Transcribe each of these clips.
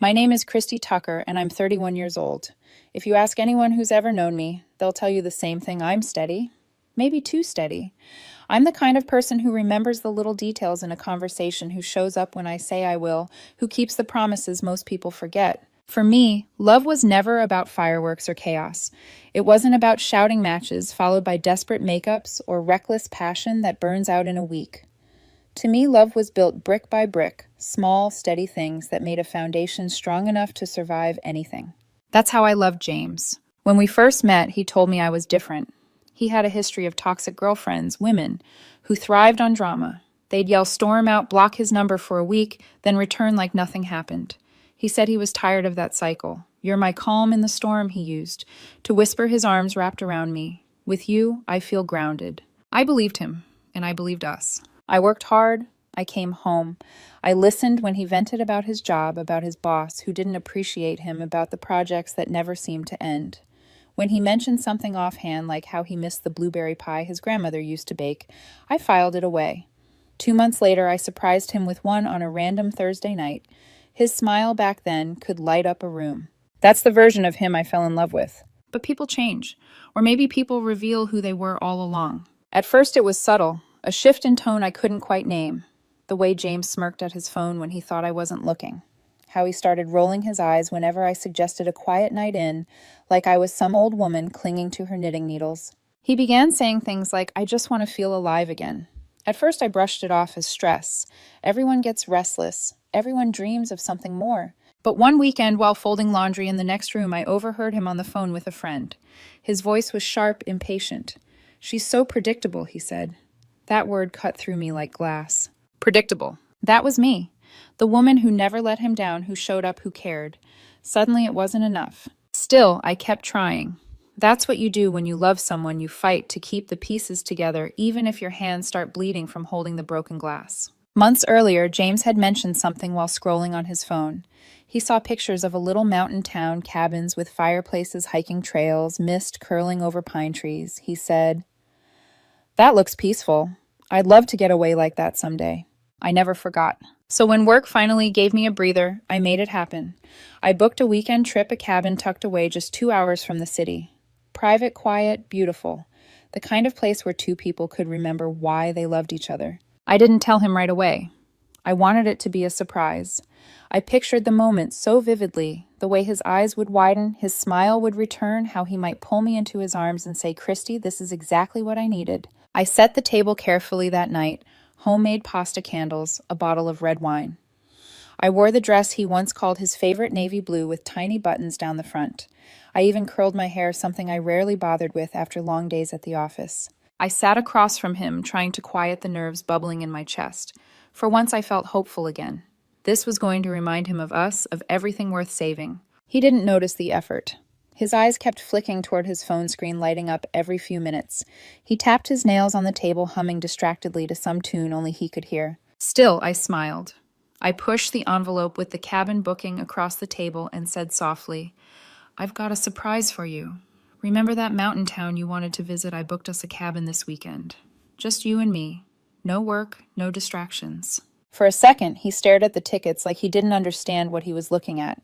My name is Christy Tucker, and I'm 31 years old. If you ask anyone who's ever known me, they'll tell you the same thing. I'm steady. Maybe too steady. I'm the kind of person who remembers the little details in a conversation, who shows up when I say I will, who keeps the promises most people forget. For me, love was never about fireworks or chaos. It wasn't about shouting matches followed by desperate makeups or reckless passion that burns out in a week. To me, love was built brick by brick, small, steady things that made a foundation strong enough to survive anything. That's how I loved James. When we first met, he told me I was different. He had a history of toxic girlfriends, women, who thrived on drama. They'd yell storm out, block his number for a week, then return like nothing happened. He said he was tired of that cycle. "You're my calm in the storm," he used, to whisper, his arms wrapped around me. "With you, I feel grounded." I believed him, and I believed us. I worked hard. I came home. I listened when he vented about his job, about his boss who didn't appreciate him, about the projects that never seemed to end. When he mentioned something offhand, like how he missed the blueberry pie his grandmother used to bake, I filed it away. 2 months later, I surprised him with one on a random Thursday night. His smile back then could light up a room. That's the version of him I fell in love with. But people change, or maybe people reveal who they were all along. At first it was subtle, a shift in tone I couldn't quite name. The way James smirked at his phone when he thought I wasn't looking. How he started rolling his eyes whenever I suggested a quiet night in, like I was some old woman clinging to her knitting needles. He began saying things like, "I just want to feel alive again." At first I brushed it off as stress. Everyone gets restless. Everyone dreams of something more. But one weekend, while folding laundry in the next room, I overheard him on the phone with a friend. His voice was sharp, impatient. "She's so predictable," he said. That word cut through me like glass. Predictable. That was me. The woman who never let him down, who showed up, who cared. Suddenly it wasn't enough. Still, I kept trying. That's what you do when you love someone. You fight to keep the pieces together, even if your hands start bleeding from holding the broken glass. Months earlier, James had mentioned something while scrolling on his phone. He saw pictures of a little mountain town, cabins with fireplaces, hiking trails, mist curling over pine trees. He said, "That looks peaceful. I'd love to get away like that someday." I never forgot. So when work finally gave me a breather, I made it happen. I booked a weekend trip, a cabin tucked away just 2 hours from the city. Private, quiet, beautiful. The kind of place where two people could remember why they loved each other. I didn't tell him right away. I wanted it to be a surprise. I pictured the moment so vividly, the way his eyes would widen, his smile would return, how he might pull me into his arms and say, "Christy, this is exactly what I needed." I set the table carefully that night, homemade pasta candles, a bottle of red wine. I wore the dress he once called his favorite, navy blue with tiny buttons down the front. I even curled my hair, something I rarely bothered with after long days at the office. I sat across from him, trying to quiet the nerves bubbling in my chest. For once I felt hopeful again. This was going to remind him of us, of everything worth saving. He didn't notice the effort. His eyes kept flicking toward his phone screen, lighting up every few minutes. He tapped his nails on the table, humming distractedly to some tune only he could hear. Still, I smiled. I pushed the envelope with the cabin booking across the table and said softly, "I've got a surprise for you. Remember that mountain town you wanted to visit? I booked us a cabin this weekend. Just you and me. No work, no distractions." For a second, he stared at the tickets like he didn't understand what he was looking at.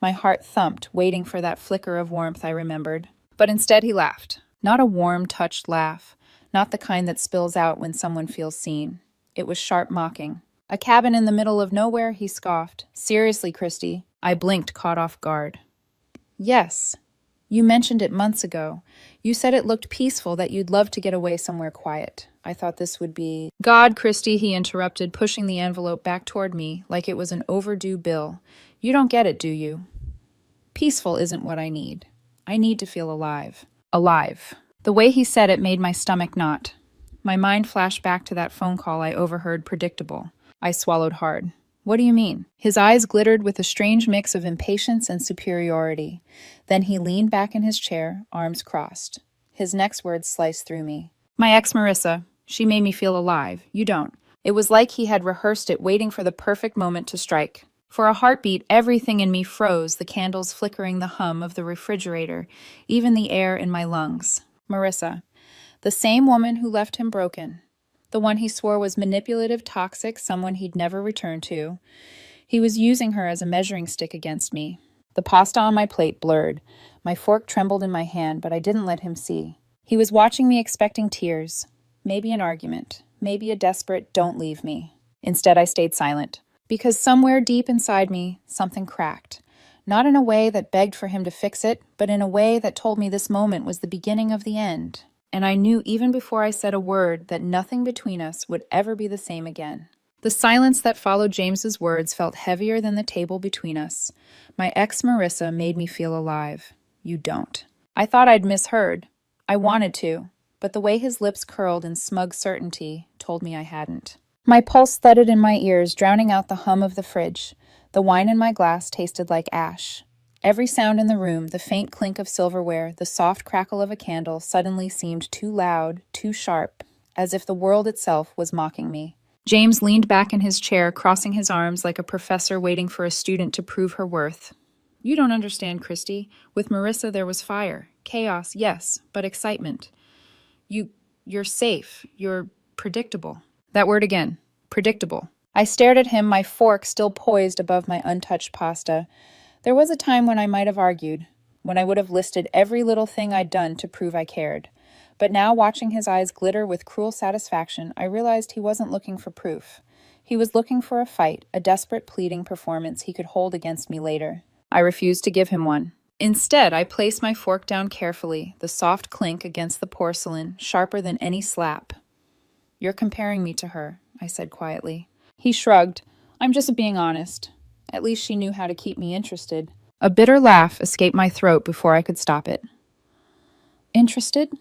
My heart thumped, waiting for that flicker of warmth I remembered. But instead he laughed. Not a warm, touched laugh. Not the kind that spills out when someone feels seen. It was sharp mocking. "A cabin in the middle of nowhere?" he scoffed. "Seriously, Christy." I blinked, caught off guard. "Yes. You mentioned it months ago. You said it looked peaceful, that you'd love to get away somewhere quiet. I thought this would be—" "God, Christy," he interrupted, pushing the envelope back toward me like it was an overdue bill. "You don't get it, do you? Peaceful isn't what I need. I need to feel alive." Alive. The way he said it made my stomach knot. My mind flashed back to that phone call I overheard, predictable. I swallowed hard. "What do you mean?" His eyes glittered with a strange mix of impatience and superiority. Then he leaned back in his chair, arms crossed. His next words sliced through me. "My ex Marissa. She made me feel alive. You don't." It was like he had rehearsed it, waiting for the perfect moment to strike. For a heartbeat, everything in me froze, the candles flickering, the hum of the refrigerator, even the air in my lungs. Marissa. The same woman who left him broken. The one he swore was manipulative, toxic, someone he'd never return to. He was using her as a measuring stick against me. The pasta on my plate blurred. My fork trembled in my hand, but I didn't let him see. He was watching me expecting tears. Maybe an argument. Maybe a desperate "don't leave me." Instead, I stayed silent. Because somewhere deep inside me, something cracked. Not in a way that begged for him to fix it, but in a way that told me this moment was the beginning of the end. And I knew even before I said a word that nothing between us would ever be the same again. The silence that followed James's words felt heavier than the table between us. My ex Marissa made me feel alive. You don't. I thought I'd misheard. I wanted to, but the way his lips curled in smug certainty told me I hadn't. My pulse thudded in my ears, drowning out the hum of the fridge. The wine in my glass tasted like ash. Every sound in the room, the faint clink of silverware, the soft crackle of a candle, suddenly seemed too loud, too sharp, as if the world itself was mocking me. James leaned back in his chair, crossing his arms like a professor waiting for a student to prove her worth. You don't understand, Christy. With Marissa there was fire. Chaos, yes, but excitement. You're safe. You're predictable. That word again. Predictable. I stared at him, my fork still poised above my untouched pasta. There was a time when I might have argued, when I would have listed every little thing I'd done to prove I cared. But now, watching his eyes glitter with cruel satisfaction, I realized he wasn't looking for proof. He was looking for a fight, a desperate pleading performance he could hold against me later. I refused to give him one. Instead, I placed my fork down carefully, the soft clink against the porcelain, sharper than any slap. You're comparing me to her, I said quietly. He shrugged. I'm just being honest. At least she knew how to keep me interested. A bitter laugh escaped my throat before I could stop it. Interested?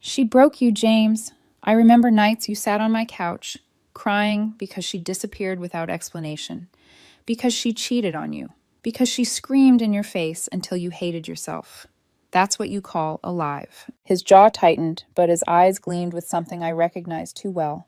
She broke you, James. I remember nights you sat on my couch, crying because she disappeared without explanation, because she cheated on you, because she screamed in your face until you hated yourself. That's what you call alive. His jaw tightened, but his eyes gleamed with something I recognized too well.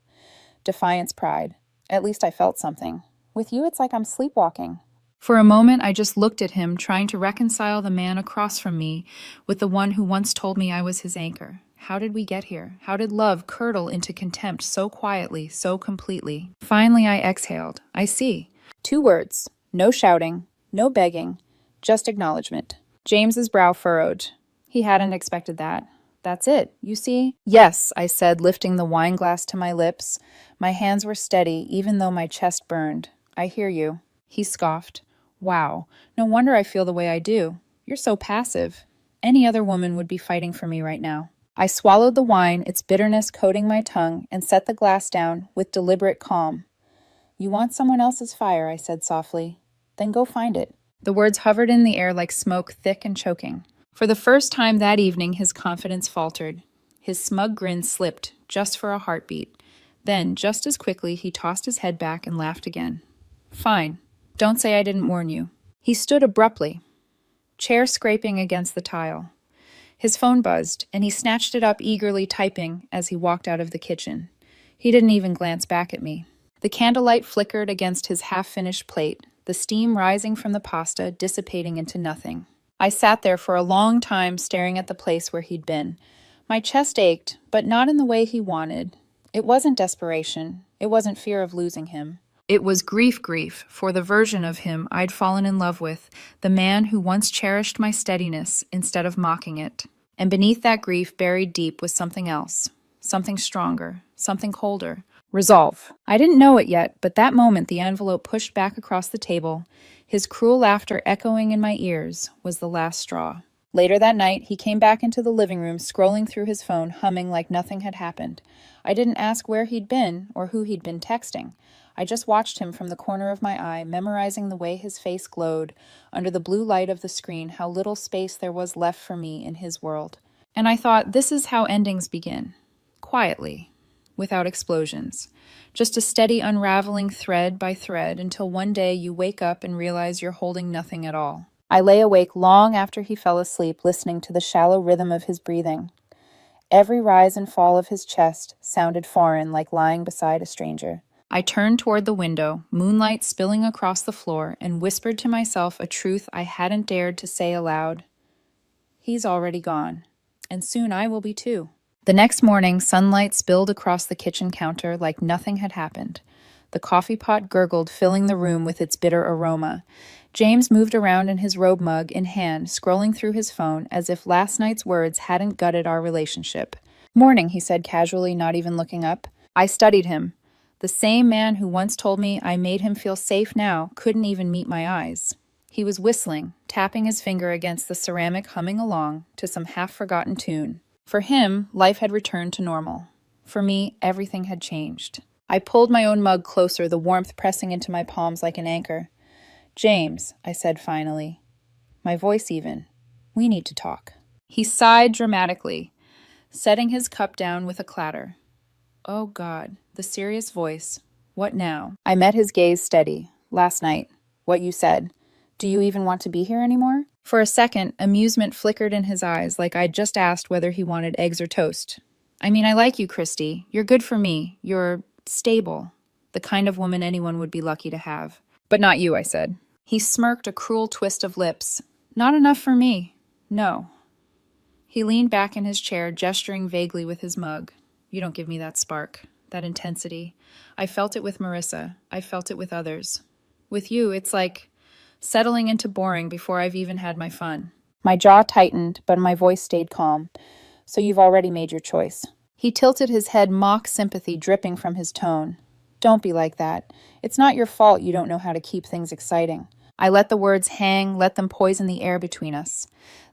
Defiance, pride. At least I felt something. With you, it's like I'm sleepwalking. For a moment, I just looked at him, trying to reconcile the man across from me with the one who once told me I was his anchor. How did we get here? How did love curdle into contempt so quietly, so completely? Finally, I exhaled. I see. 2 words. No shouting, no begging, just acknowledgement. James's brow furrowed. He hadn't expected that. That's it, you see? Yes, I said, lifting the wine glass to my lips. My hands were steady, even though my chest burned. I hear you. He scoffed. Wow, no wonder I feel the way I do. You're so passive. Any other woman would be fighting for me right now. I swallowed the wine, its bitterness coating my tongue, and set the glass down with deliberate calm. You want someone else's fire, I said softly. Then go find it. The words hovered in the air like smoke, thick and choking. For the first time that evening, his confidence faltered. His smug grin slipped, just for a heartbeat. Then, just as quickly, he tossed his head back and laughed again. Fine. Don't say I didn't warn you. He stood abruptly, chair scraping against the tile. His phone buzzed, and he snatched it up eagerly typing as he walked out of the kitchen. He didn't even glance back at me. The candlelight flickered against his half-finished plate, the steam rising from the pasta dissipating into nothing. I sat there for a long time staring at the place where he'd been. My chest ached, but not in the way he wanted. It wasn't desperation. It wasn't fear of losing him. It was grief for the version of him I'd fallen in love with, the man who once cherished my steadiness instead of mocking it. And beneath that grief, buried deep, was something else, something stronger, something colder. Resolve. I didn't know it yet, but that moment the envelope pushed back across the table, his cruel laughter echoing in my ears, was the last straw. Later that night, he came back into the living room, scrolling through his phone, humming like nothing had happened. I didn't ask where he'd been or who he'd been texting. I just watched him from the corner of my eye, memorizing the way his face glowed under the blue light of the screen, how little space there was left for me in his world. And I thought, this is how endings begin. Quietly, without explosions. Just a steady unraveling thread by thread until one day you wake up and realize you're holding nothing at all. I lay awake long after he fell asleep, listening to the shallow rhythm of his breathing. Every rise and fall of his chest sounded foreign, like lying beside a stranger. I turned toward the window, moonlight spilling across the floor, and whispered to myself a truth I hadn't dared to say aloud. He's already gone, and soon I will be too. The next morning, sunlight spilled across the kitchen counter like nothing had happened. The coffee pot gurgled, filling the room with its bitter aroma. James moved around in his robe mug in hand, scrolling through his phone as if last night's words hadn't gutted our relationship. "Morning," he said casually, not even looking up. I studied him. The same man who once told me I made him feel safe now couldn't even meet my eyes. He was whistling, tapping his finger against the ceramic, humming along to some half-forgotten tune. For him, life had returned to normal. For me, everything had changed. I pulled my own mug closer, the warmth pressing into my palms like an anchor. "James," I said finally, my voice even, "we need to talk." He sighed dramatically, setting his cup down with a clatter. Oh God, the serious voice. What now? I met his gaze steady. "Last night. What you said. Do you even want to be here anymore?" For a second, amusement flickered in his eyes, like I'd just asked whether he wanted eggs or toast. "I mean, I like you, Christy. You're good for me. You're stable. The kind of woman anyone would be lucky to have." "But not you," I said. He smirked a cruel twist of lips. "Not enough for me. No." He leaned back in his chair, gesturing vaguely with his mug. "You don't give me that spark, that intensity. I felt it with Marissa. I felt it with others. With you, it's like settling into boring before I've even had my fun." My jaw tightened, but my voice stayed calm. "So you've already made your choice." He tilted his head, mock sympathy dripping from his tone. "Don't be like that. It's not your fault you don't know how to keep things exciting." I let the words hang, let them poison the air between us.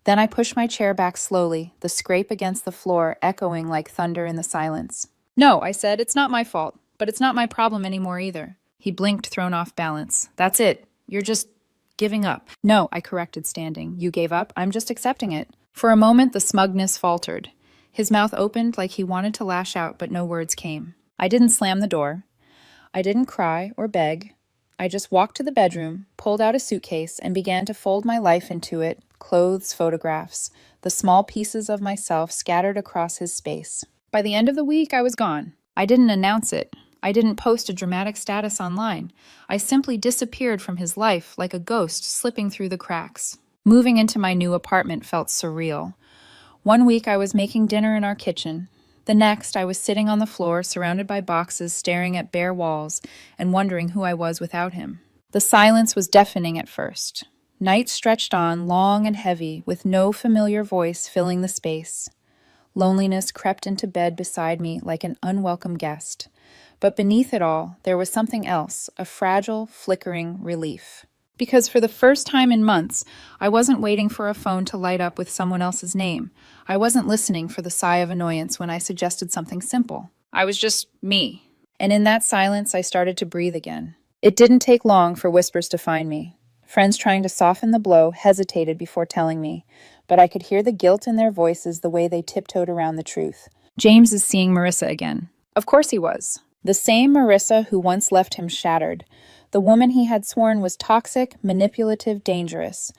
Then I pushed my chair back slowly, the scrape against the floor echoing like thunder in the silence. "No," I said, "it's not my fault, but it's not my problem anymore either." He blinked, thrown off balance. "That's it. You're just giving up." "No," I corrected, standing. "You gave up. I'm just accepting it." For a moment, the smugness faltered. His mouth opened like he wanted to lash out, but no words came. I didn't slam the door. I didn't cry or beg. I just walked to the bedroom, pulled out a suitcase, and began to fold my life into it, clothes, photographs, the small pieces of myself scattered across his space. By the end of the week, I was gone. I didn't announce it. I didn't post a dramatic status online. I simply disappeared from his life like a ghost slipping through the cracks. Moving into my new apartment felt surreal. One week I was making dinner in our kitchen. The next, I was sitting on the floor, surrounded by boxes, staring at bare walls, and wondering who I was without him. The silence was deafening at first. Night stretched on, long and heavy, with no familiar voice filling the space. Loneliness crept into bed beside me like an unwelcome guest. But beneath it all, there was something else, a fragile, flickering relief. Because for the first time in months, I wasn't waiting for a phone to light up with someone else's name. I wasn't listening for the sigh of annoyance when I suggested something simple. I was just me. And in that silence, I started to breathe again. It didn't take long for whispers to find me. Friends trying to soften the blow hesitated before telling me, but I could hear the guilt in their voices the way they tiptoed around the truth. "James is seeing Marissa again." Of course he was. The same Marissa who once left him shattered. The woman he had sworn was toxic, manipulative, dangerous.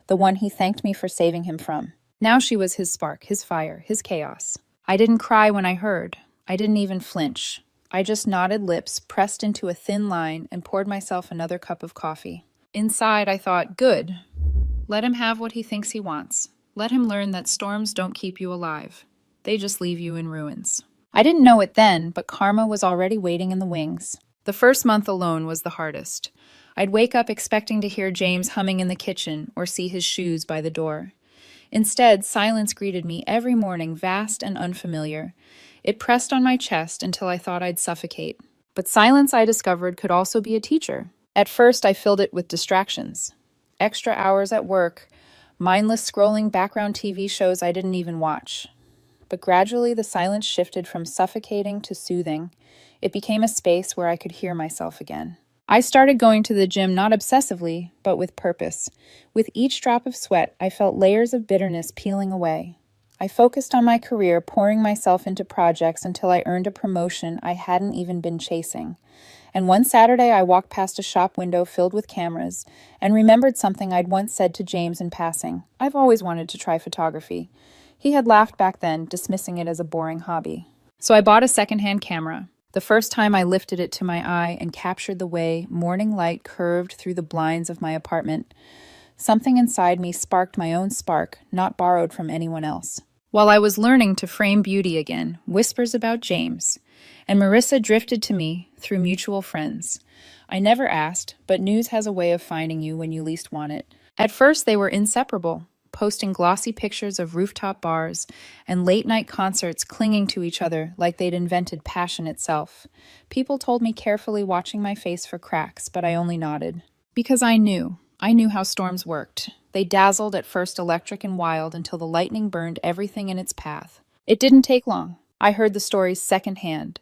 The one he thanked me for saving him from. Now she was his spark, his fire, his chaos. I didn't cry when I heard. I didn't even flinch. I just nodded lips, pressed into a thin line, and poured myself another cup of coffee. Inside, I thought, good. Let him have what he thinks he wants. Let him learn that storms don't keep you alive. They just leave you in ruins. I didn't know it then, but karma was already waiting in the wings. The first month alone was the hardest. I'd wake up expecting to hear James humming in the kitchen or see his shoes by the door. Instead, silence greeted me every morning, vast and unfamiliar. It pressed on my chest until I thought I'd suffocate. But silence, I discovered, could also be a teacher. At first, I filled it with distractions. Extra hours at work, mindless scrolling background TV shows I didn't even watch. But gradually, the silence shifted from suffocating to soothing. It became a space where I could hear myself again. I started going to the gym not obsessively, but with purpose. With each drop of sweat, I felt layers of bitterness peeling away. I focused on my career, pouring myself into projects until I earned a promotion I hadn't even been chasing. And one Saturday, I walked past a shop window filled with cameras and remembered something I'd once said to James in passing. I've always wanted to try photography. He had laughed back then, dismissing it as a boring hobby. So I bought a secondhand camera. The first time I lifted it to my eye and captured the way morning light curved through the blinds of my apartment, something inside me sparked my own spark, not borrowed from anyone else. While I was learning to frame beauty again, whispers about James, and Marissa drifted to me through mutual friends. I never asked, but news has a way of finding you when you least want it. At first, they were inseparable, posting glossy pictures of rooftop bars and late-night concerts clinging to each other like they'd invented passion itself. People told me carefully watching my face for cracks, but I only nodded. Because I knew. I knew how storms worked. They dazzled at first electric and wild until the lightning burned everything in its path. It didn't take long. I heard the stories secondhand.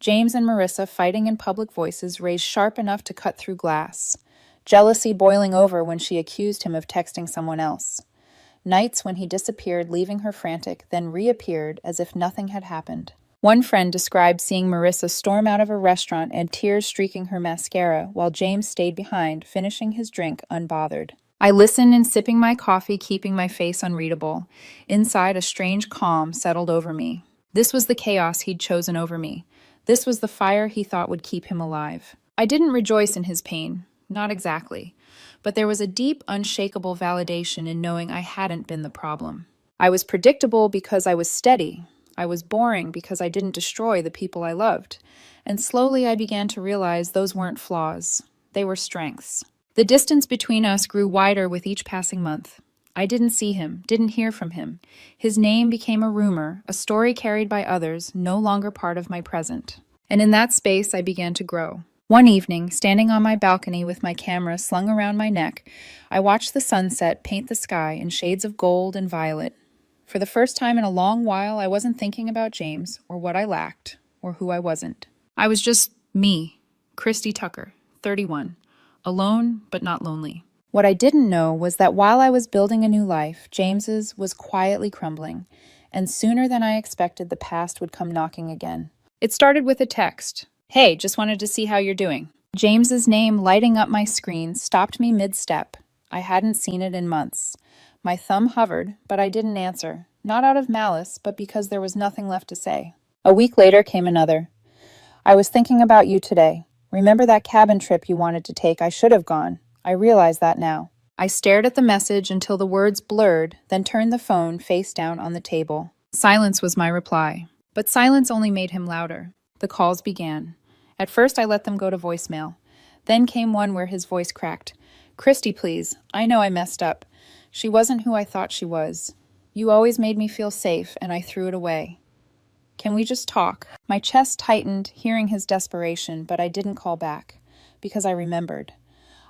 James and Marissa fighting in public voices raised sharp enough to cut through glass. Jealousy boiling over when she accused him of texting someone else. Nights when he disappeared, leaving her frantic, then reappeared as if nothing had happened. One friend described seeing Marissa storm out of a restaurant and tears streaking her mascara while James stayed behind, finishing his drink unbothered. I listened and sipping my coffee, keeping my face unreadable. Inside, a strange calm settled over me. This was the chaos he'd chosen over me. This was the fire he thought would keep him alive. I didn't rejoice in his pain, not exactly, but there was a deep, unshakable validation in knowing I hadn't been the problem. I was predictable because I was steady. I was boring because I didn't destroy the people I loved. And slowly I began to realize those weren't flaws. They were strengths. The distance between us grew wider with each passing month. I didn't see him, didn't hear from him. His name became a rumor, a story carried by others, no longer part of my present. And in that space, I began to grow. One evening, standing on my balcony with my camera slung around my neck, I watched the sunset paint the sky in shades of gold and violet. For the first time in a long while, I wasn't thinking about James, or what I lacked, or who I wasn't. I was just me, Christy Tucker, 31, alone but not lonely. What I didn't know was that while I was building a new life, James's was quietly crumbling, and sooner than I expected, the past would come knocking again. It started with a text. "Hey, just wanted to see how you're doing." James's name lighting up my screen stopped me mid-step. I hadn't seen it in months. My thumb hovered, but I didn't answer, not out of malice, but because there was nothing left to say. A week later came another. "I was thinking about you today. Remember that cabin trip you wanted to take? I should have gone. I realize that now." I stared at the message until the words blurred, then turned the phone face down on the table. Silence was my reply. But silence only made him louder. The calls began. At first I let them go to voicemail. Then came one where his voice cracked. "Christy, please. I know I messed up. She wasn't who I thought she was. You always made me feel safe, and I threw it away. Can we just talk?" My chest tightened, hearing his desperation, but I didn't call back, because I remembered.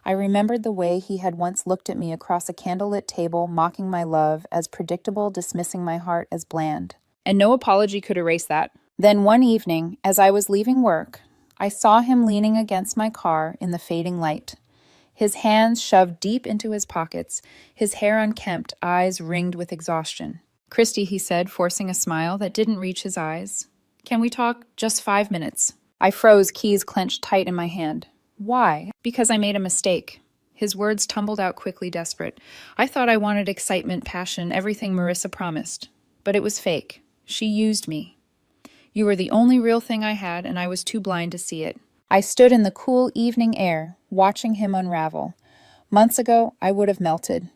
I remembered the way he had once looked at me across a candlelit table, mocking my love as predictable, dismissing my heart as bland. And no apology could erase that. Then one evening, as I was leaving work, I saw him leaning against my car in the fading light. His hands shoved deep into his pockets, his hair unkempt, eyes ringed with exhaustion. "Christy," he said, forcing a smile that didn't reach his eyes. "Can we talk just 5 minutes?" I froze, keys clenched tight in my hand. "Why?" "Because I made a mistake." His words tumbled out quickly, desperate. "I thought I wanted excitement, passion, everything Marissa promised. But it was fake. She used me. You were the only real thing I had, and I was too blind to see it." I stood in the cool evening air, watching him unravel. Months ago, I would have melted.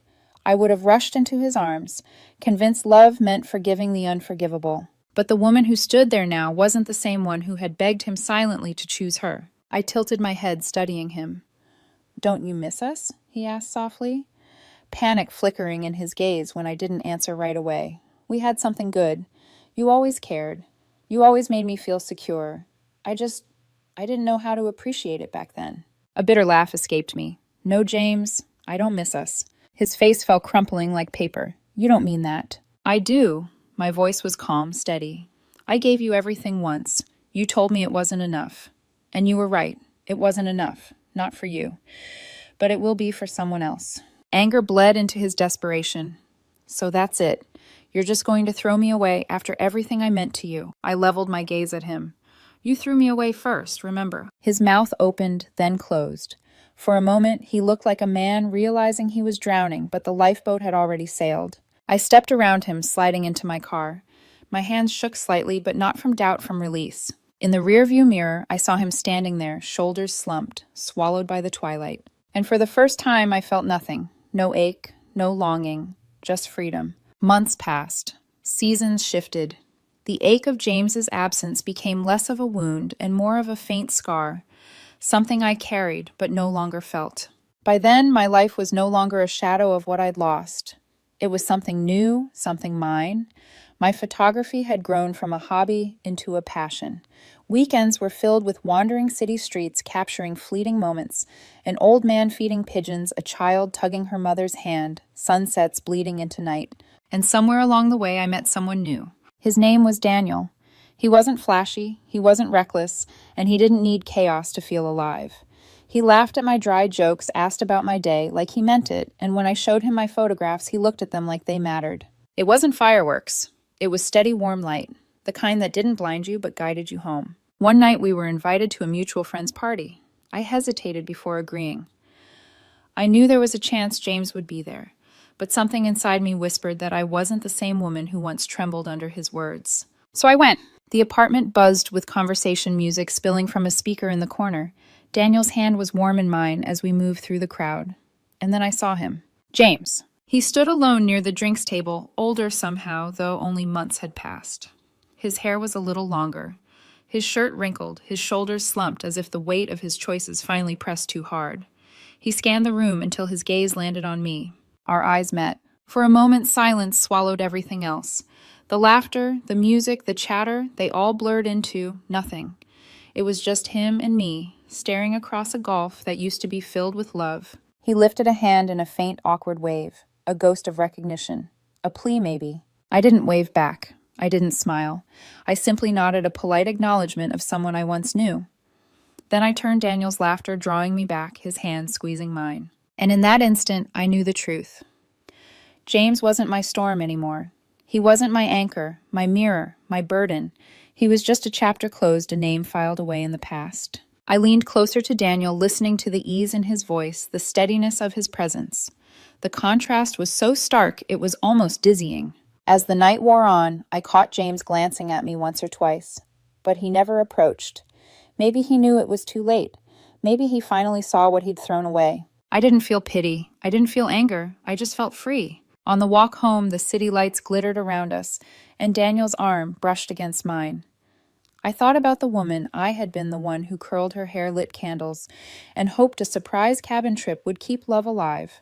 I would have rushed into his arms, convinced love meant forgiving the unforgivable. But the woman who stood there now wasn't the same one who had begged him silently to choose her. I tilted my head, studying him. "Don't you miss us?" he asked softly. Panic flickering in his gaze when I didn't answer right away. "We had something good. You always cared. You always made me feel secure. I didn't know how to appreciate it back then." A bitter laugh escaped me. "No, James, I don't miss us." His face fell crumpling like paper. "You don't mean that." "I do." My voice was calm, steady. "I gave you everything once. You told me it wasn't enough. And you were right. It wasn't enough. Not for you. But it will be for someone else." Anger bled into his desperation. "So that's it. You're just going to throw me away after everything I meant to you." I leveled my gaze at him. "You threw me away first, remember." His mouth opened, then closed. For a moment, he looked like a man realizing he was drowning, but the lifeboat had already sailed. I stepped around him, sliding into my car. My hands shook slightly, but not from doubt, from release. In the rearview mirror, I saw him standing there, shoulders slumped, swallowed by the twilight. And for the first time, I felt nothing. No ache, no longing, just freedom. Months passed. Seasons shifted. The ache of James's absence became less of a wound and more of a faint scar, something I carried but no longer felt. By then, my life was no longer a shadow of what I'd lost. It was something new, something mine. My photography had grown from a hobby into a passion. Weekends were filled with wandering city streets capturing fleeting moments, an old man feeding pigeons, a child tugging her mother's hand, sunsets bleeding into night. And somewhere along the way, I met someone new. His name was Daniel. He wasn't flashy, he wasn't reckless, and he didn't need chaos to feel alive. He laughed at my dry jokes, asked about my day like he meant it, and when I showed him my photographs, he looked at them like they mattered. It wasn't fireworks. It was steady, warm light, the kind that didn't blind you but guided you home. One night we were invited to a mutual friend's party. I hesitated before agreeing. I knew there was a chance James would be there, but something inside me whispered that I wasn't the same woman who once trembled under his words. So I went. The apartment buzzed with conversation music spilling from a speaker in the corner. Daniel's hand was warm in mine as we moved through the crowd. And then I saw him. James. He stood alone near the drinks table, older somehow, though only months had passed. His hair was a little longer. His shirt wrinkled, his shoulders slumped as if the weight of his choices finally pressed too hard. He scanned the room until his gaze landed on me. Our eyes met. For a moment, silence swallowed everything else. The laughter, the music, the chatter, they all blurred into nothing. It was just him and me, staring across a gulf that used to be filled with love. He lifted a hand in a faint, awkward wave, a ghost of recognition. A plea, maybe. I didn't wave back. I didn't smile. I simply nodded a polite acknowledgement of someone I once knew. Then I turned Daniel's laughter, drawing me back, his hand squeezing mine. And in that instant, I knew the truth. James wasn't my storm anymore. He wasn't my anchor, my mirror, my burden. He was just a chapter closed, a name filed away in the past. I leaned closer to Daniel, listening to the ease in his voice, the steadiness of his presence. The contrast was so stark, it was almost dizzying. As the night wore on, I caught James glancing at me once or twice, but he never approached. Maybe he knew it was too late. Maybe he finally saw what he'd thrown away. I didn't feel pity. I didn't feel anger. I just felt free. On the walk home, the city lights glittered around us, and Daniel's arm brushed against mine. I thought about the woman I had been, the one who curled her hair, lit candles, and hoped a surprise cabin trip would keep love alive.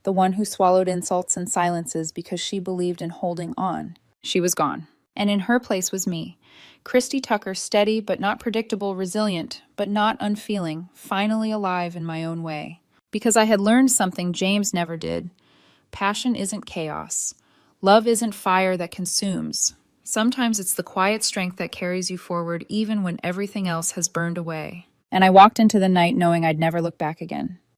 The one who swallowed insults and silences because she believed in holding on. She was gone. And in her place was me. Christy Tucker, steady but not predictable, resilient but not unfeeling, finally alive in my own way. Because I had learned something James never did. Passion isn't chaos. Love isn't fire that consumes. Sometimes it's the quiet strength that carries you forward even when everything else has burned away. And I walked into the night knowing I'd never look back again.